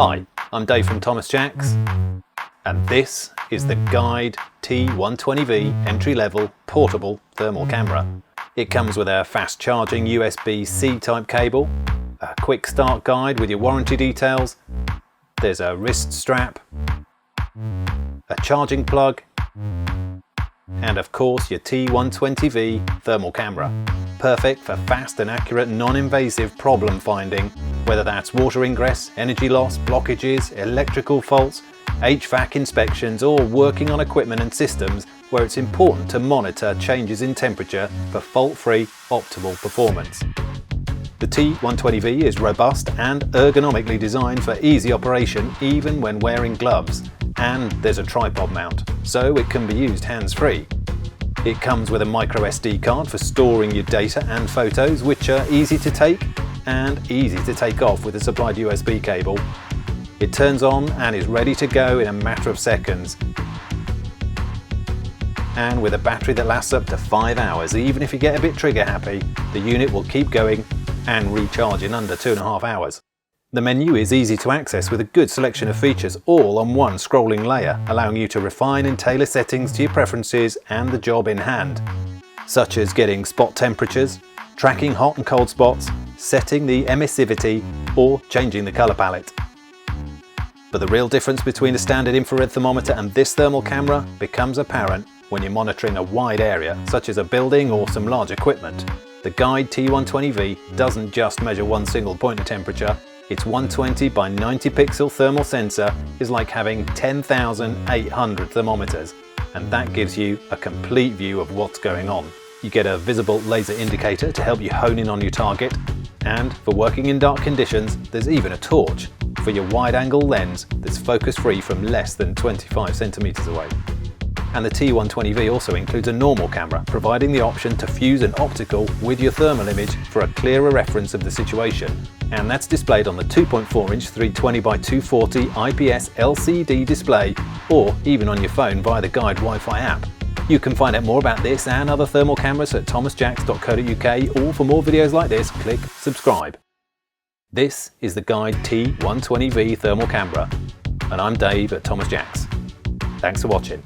Hi, I'm Dave from Thomas Jacks, and this is the Guide T120V entry-level portable thermal camera. It comes with a fast-charging USB-C type cable, a quick start guide with your warranty details, there's a wrist strap, a charging plug, and of course your T120V thermal camera. Perfect for fast and accurate non-invasive problem finding, whether that's water ingress, energy loss, blockages, electrical faults, HVAC inspections, or working on equipment and systems where it's important to monitor changes in temperature for fault-free optimal performance. The T120V is robust and ergonomically designed for easy operation even when wearing gloves, and there's a tripod mount, so it can be used hands-free. It comes with a micro SD card for storing your data and photos, which are easy to take and easy to take off with a supplied USB cable. It turns on and is ready to go in a matter of seconds. And with a battery that lasts up to 5 hours, even if you get a bit trigger happy, the unit will keep going and recharge in under 2.5 hours. The menu is easy to access with a good selection of features all on one scrolling layer, allowing you to refine and tailor settings to your preferences and the job in hand, such as getting spot temperatures, tracking hot and cold spots, setting the emissivity, or changing the colour palette. But the real difference between a standard infrared thermometer and this thermal camera becomes apparent when you're monitoring a wide area, such as a building or some large equipment. The Guide T120V doesn't just measure one single point of temperature. Its 120 by 90 pixel thermal sensor is like having 10,800 thermometers, and that gives you a complete view of what's going on. You get a visible laser indicator to help you hone in on your target, and for working in dark conditions, there's even a torch for your wide-angle lens that's focus-free from less than 25 centimeters away. And the T120V also includes a normal camera, providing the option to fuse an optical with your thermal image for a clearer reference of the situation. And that's displayed on the 2.4-inch 320 by 240 IPS LCD display, or even on your phone via the Guide Wi-Fi app. You can find out more about this and other thermal cameras at thomasjacks.co.uk, or for more videos like this, click subscribe. This is the Guide T120V thermal camera, and I'm Dave at Thomas Jacks. Thanks for watching.